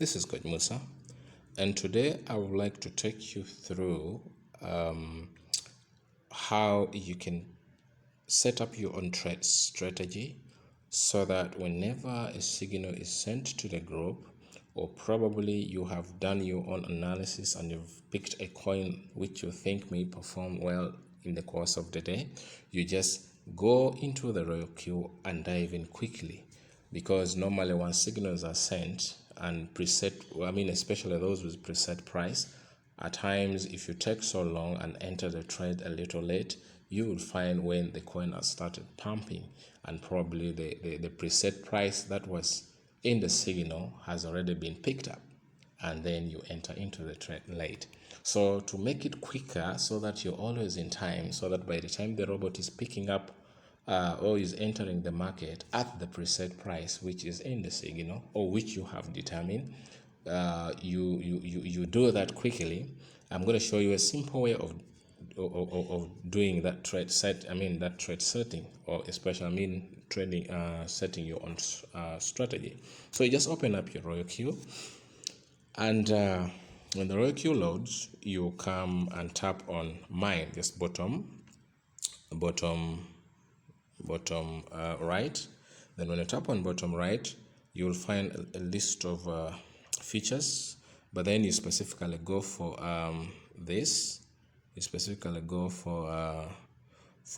This is Coach Musa, and today I would like to take you through how you can set up your own trade strategy so that whenever a signal is sent to the group, or probably you have done your own analysis and you've picked a coin which you think may perform well in the course of the day, you just go into the RoyalQ and dive in quickly. Because normally when signals are sent and preset, especially those with preset price, at times if you take so long and enter the trade a little late, you will find when the coin has started pumping and probably the preset price that was in the signal has already been picked up, and then you enter into the trade late. So to make it quicker so that you're always in time, so that by the time the robot is picking up or is entering the market at the preset price which is in the signal or which you have determined, you do that quickly. I'm going to show you a simple way of doing that trade setting, or especially trading setting your own strategy. So you just open up your RoyalQ, and when the RoyalQ loads, you come and tap on mine, just bottom right. Then when you tap on bottom right, you will find a list of features, but then you specifically go for this. You specifically go for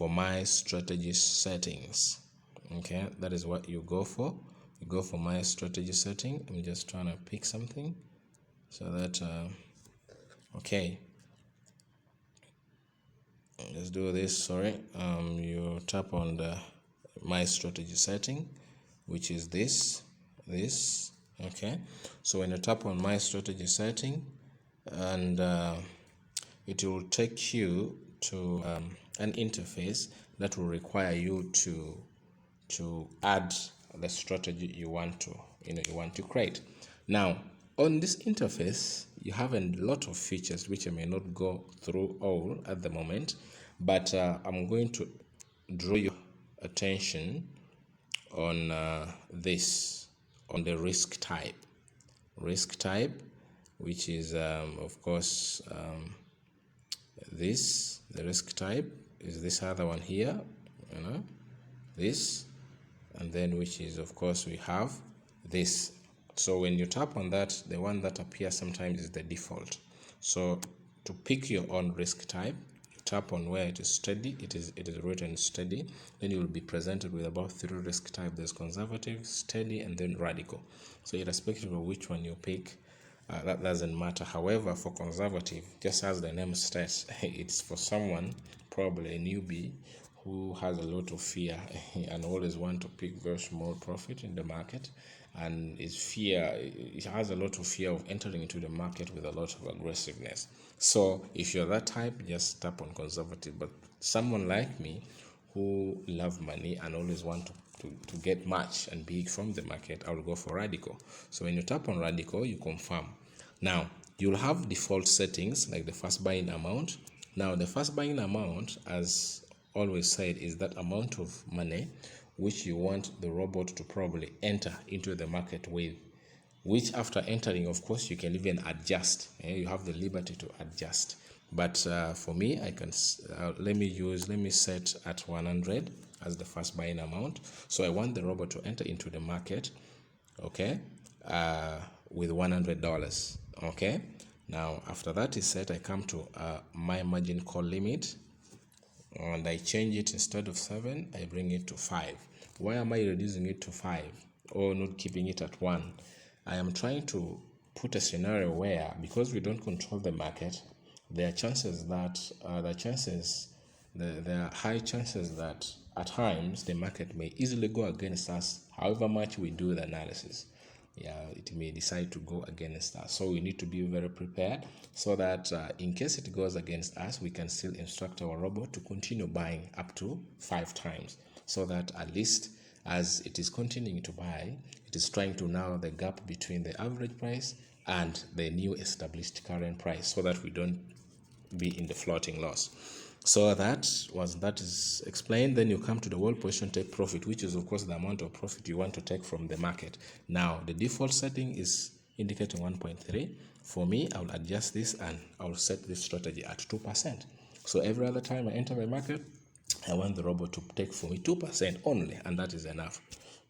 my strategy settings. Okay, that is what you go for. You go for my strategy setting. I'm just trying to pick something so that okay, let's do this. Sorry, you tap on the my strategy setting, which is this. Okay, so when you tap on my strategy setting, and it will take you to an interface that will require you to add the strategy you want to create. Now on this interface, you have a lot of features which I may not go through all at the moment, but I'm going to draw your attention on this, on the risk type, which is of course this. The risk type is this other one here, this, and then which is of course we have this. So when you tap on that, the one that appears sometimes is the default. So to pick your own risk type, you tap on where it is steady, it is written steady, then you will be presented with about 3 risk types. There's conservative, steady, and then radical. So irrespective of which one you pick, that doesn't matter. However, for conservative, just as the name states, it's for someone, probably a newbie, who has a lot of fear and always want to pick very small profit in the market, and it has a lot of fear of entering into the market with a lot of aggressiveness. So if you're that type, just tap on conservative. But someone like me who love money and always want to get much and big from the market, I will go for radical. So when you tap on radical, you confirm. Now you'll have default settings like the first buying amount. Now the first buying amount, as always said, is that amount of money which you want the robot to probably enter into the market with, which after entering, of course, you can even adjust. You have the liberty to adjust. But for me, I can let me set at 100 as the first buying amount. So I want the robot to enter into the market, okay, with $100. Okay, now after that is set, I come to my margin call limit, and I change it. Instead of 7, I bring it to 5. Why am I reducing it to 5 or not keeping it at 1? I am trying to put a scenario where, because we don't control the market, there are chances that there are high chances that at times the market may easily go against us, however much we do the analysis. It may decide to go against us. So we need to be very prepared so that in case it goes against us, we can still instruct our robot to continue buying up to 5 times, so that at least as it is continuing to buy, it is trying to narrow the gap between the average price and the new established current price, so that we don't be in the floating loss. So that is explained. Then you come to the world position take profit, which is of course the amount of profit you want to take from the market. Now the default setting is indicating 1.3. For me, I'll adjust this and I'll set this strategy at 2%. So every other time I enter my market, I want the robot to take for me 2% only, and that is enough.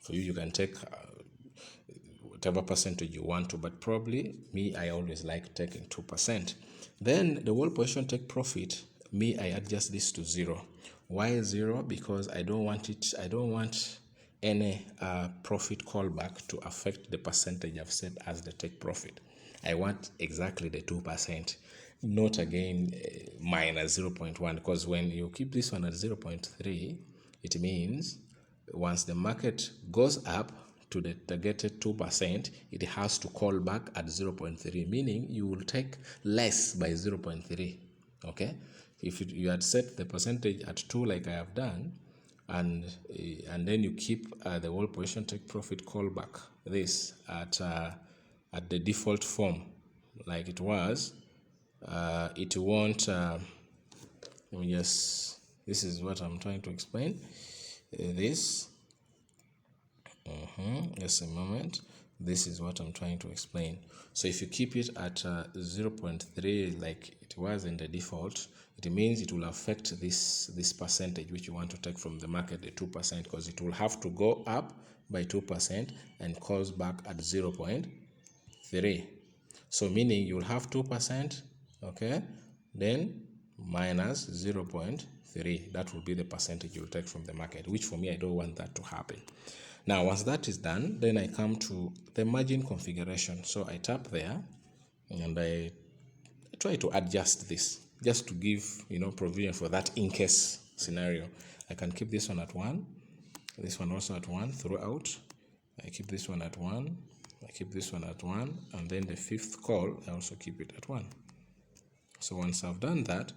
For you, you can take whatever percentage you want to, but probably me, I always like taking 2%. Then the whole position take profit, me, I adjust this to 0. Why 0? Because I don't want any profit callback to affect the percentage I've set as the take profit. I want exactly the 2%, not again minus 0.1, because when you keep this one at 0.3, it means once the market goes up to the targeted 2%, it has to call back at 0.3, meaning you will take less by 0.3. Okay, if you had set the percentage at 2 like I have done, and then you keep the whole position take profit callback this at the default form like it was, it won't let me just, this is what I'm trying to explain. This just a moment, this is what I'm trying to explain. So if you keep it at 0.3 like it was in the default, it means it will affect this percentage which you want to take from the market, the 2%, because it will have to go up by 2% and calls back at 0.3. So meaning you will have 2%, okay, then minus 0.3. That will be the percentage you'll take from the market, which for me, I don't want that to happen. Now, once that is done, then I come to the margin configuration. So I tap there and I try to adjust this just to give, provision for that in case scenario. I can keep this one at 1, this one also at 1 throughout. I keep this one at 1, I keep this one at 1, and then the fifth call, I also keep it at 1. So once I've done that,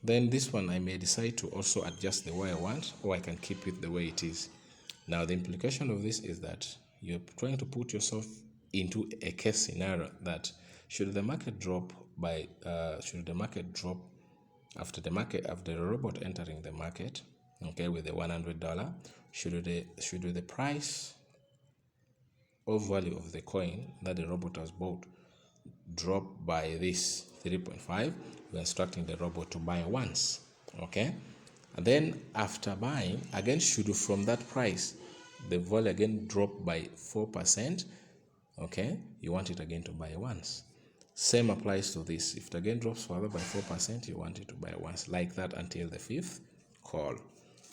then this one I may decide to also adjust the way I want, or I can keep it the way it is. Now the implication of this is that you're trying to put yourself into a case scenario that should the market drop after the robot entering the market, okay, with the $100, should the price or value of the coin that the robot has bought drop by this 3.5, we're instructing the robot to buy once, okay? And then after buying, again, should from that price, the value again drop by 4%, okay? You want it again to buy once. Same applies to this. If it again drops further by 4%, you want it to buy once, like that until the fifth call.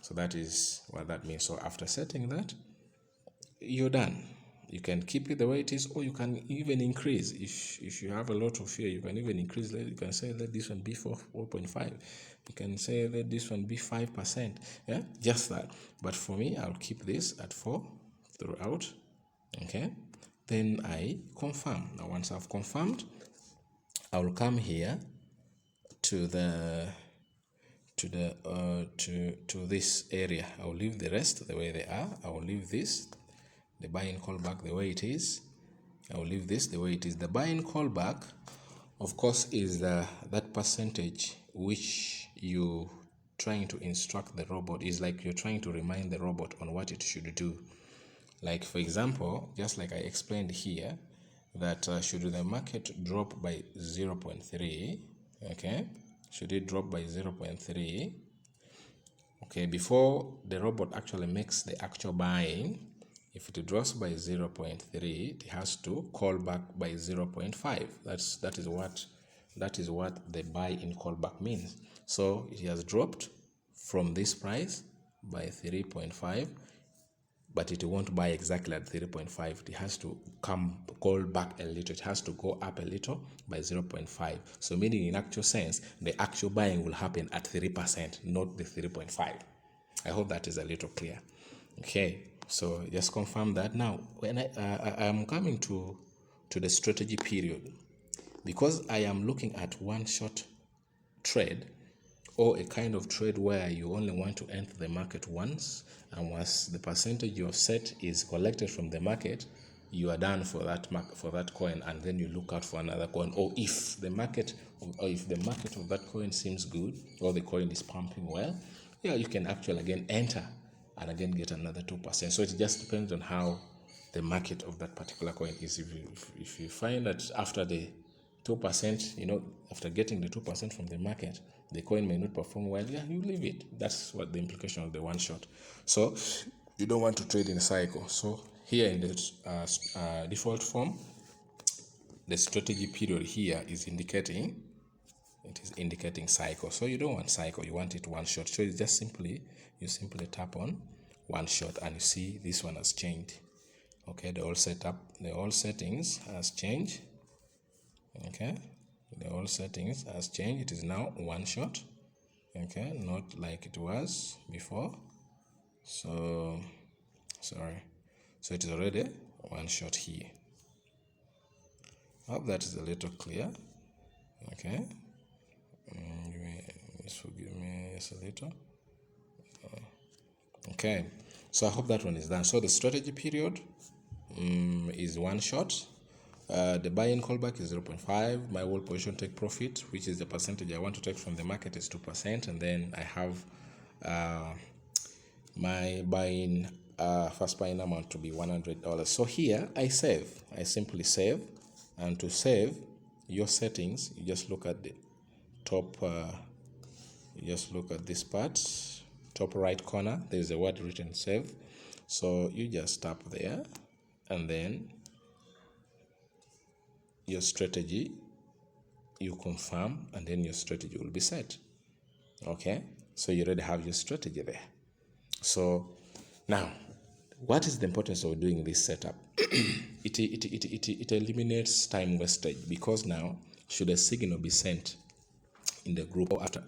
So that is what that means. So after setting that, you're done. You can keep it the way it is, or you can even increase. If you have a lot of fear, you can even increase. You can say let this one be 4.5. You can say let this one be 5%. Yeah, just that. But for me, I'll keep this at 4 throughout. Okay. Then I confirm. Now once I've confirmed, I will come here to this area. I will leave the rest the way they are. I will leave this, the buy-in callback, the way it is. I will leave this the way it is. The buy-in callback, of course, is that percentage which you trying to instruct the robot. Is like you're trying to remind the robot on what it should do. Like for example, just like I explained here, that should the market drop by 0.3, okay, should it drop by 0.3, okay, before the robot actually makes the actual buying, if it drops by 0.3, it has to call back by 0.5. That is what the buy-in callback means. So it has dropped from this price by 3.5, but it won't buy exactly at 3.5. It has to call back a little. It has to go up a little by 0.5. So meaning in actual sense, the actual buying will happen at 3%, not the 3.5. I hope that is a little clear. Okay, so just confirm that. Now, when I am coming to the strategy period, because I am looking at one shot trade, or a kind of trade where you only want to enter the market once, and once the percentage you have set is collected from the market, you are done for that coin, and then you look out for another coin. Or if the market of that coin seems good, or the coin is pumping well, yeah, you can actually again enter and again get another 2%. So it just depends on how the market of that particular coin is. If you find that after the 2%, after getting the 2% from the market, the coin may not perform well, yeah, you leave it. That's what the implication of the one shot. So you don't want to trade in a cycle. So here in the default form, the strategy period here is indicating, it is indicating cycle. So you don't want cycle, you want it one shot. So it's just you simply tap on one shot and you see this one has changed. Okay, the all settings has changed. Okay, the all settings has changed. It is now one shot. Okay, not like it was before. So sorry, so it is already one shot here. I hope that is a little clear. Okay, just forgive me just a little. Okay, so I hope that one is done. So the strategy period is one shot. The buy-in callback is 0.5. My whole position take profit, which is the percentage I want to take from the market, is 2%. And then I have my buy-in first buy-in amount to be $100. So here I save. I simply save. And to save your settings, you just look at the top. You just look at this part, top right corner. There's a word written save. So you just tap there, and then your strategy, you confirm, and then your strategy will be set. Okay, so you already have your strategy there. So now, what is the importance of doing this setup? It eliminates time wastage, because now, should a signal be sent in the group after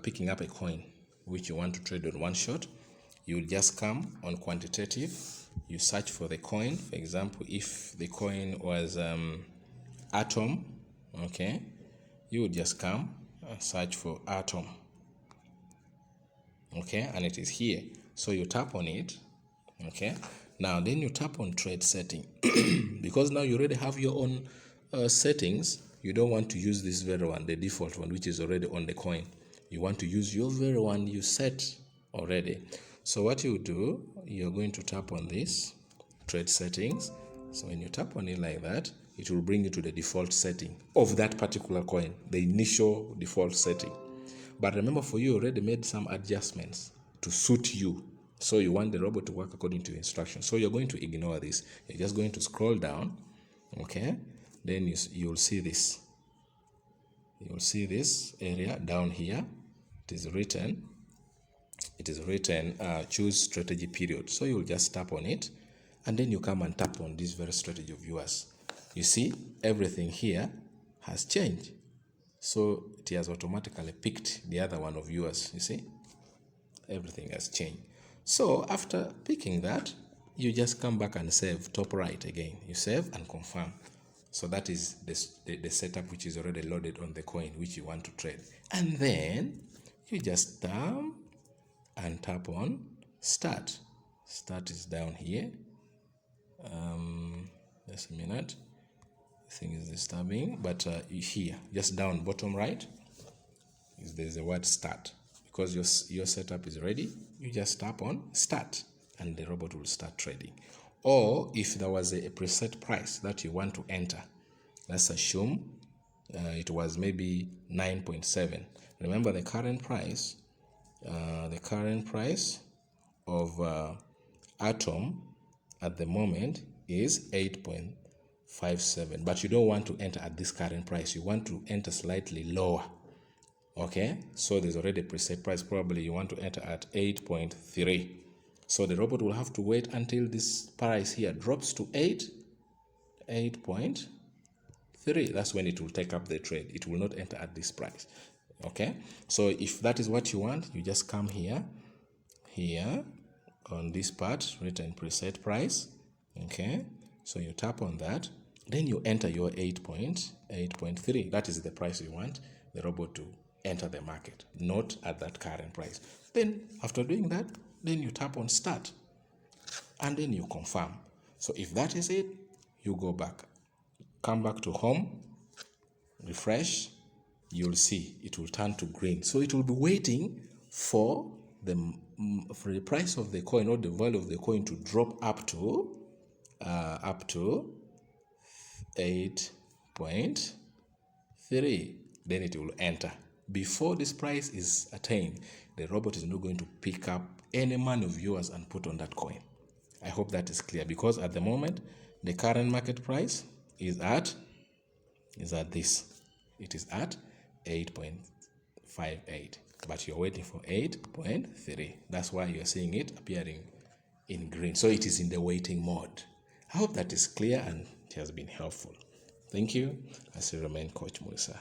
picking up a coin which you want to trade on one shot, you just come on quantitative, you search for the coin. For example, if the coin was Atom, okay, you would just come and search for Atom, okay, and it is here. So you tap on it, okay. Now then you tap on trade setting because now you already have your own settings. You don't want to use this very one, the default one, which is already on the coin. You want to use your very one you set already. So what you do, you're going to tap on this trade settings. So when you tap on it like that, it will bring you to the default setting of that particular coin, the initial default setting. But remember, for you already made some adjustments to suit you. So you want the robot to work according to instructions. So you're going to ignore this. You're just going to scroll down, okay? Then you'll see this. You'll see this area down here. It is written, choose strategy period. So you'll just tap on it, and then you come and tap on this very strategy of yours. You see, everything here has changed. So it has automatically picked the other one of yours. You see, everything has changed. So after picking that, you just come back and save top right again. You save and confirm. So that is the setup which is already loaded on the coin which you want to trade. And then you just down and tap on start. Start is down here. Just a minute. The thing is disturbing, but here, just down bottom right, there's the word start. Because your setup is ready, you just tap on start and the robot will start trading. Or if there was a preset price that you want to enter, let's assume it was maybe 9.7. Remember the current price of Atom at the moment is 8.57, but you don't want to enter at this current price. You want to enter slightly lower. Okay, so there's already a preset price. Probably you want to enter at 8.3. So the robot will have to wait until this price here drops to 8.3. That's when it will take up the trade. It will not enter at this price. Okay, so if that is what you want, you just come here on this part written preset price. Okay, so you tap on that, then you enter your 8.3. That is the price you want the robot to enter the market, not at that current price. Then after doing that, then you tap on start and then you confirm. So if that is it, you go back, come back to home, refresh, you'll see it will turn to green. So it will be waiting for for the price of the coin or the value of the coin to drop up to 8.3, then it will enter. Before this price is attained, the robot is not going to pick up any money of yours and put on that coin. I hope that is clear, because at the moment the current market price is at this. It is at 8.58, but you're waiting for 8.3. That's why you're seeing it appearing in green. So it is in the waiting mode. I hope that is clear and it has been helpful. Thank you. I still remain Coach Musa.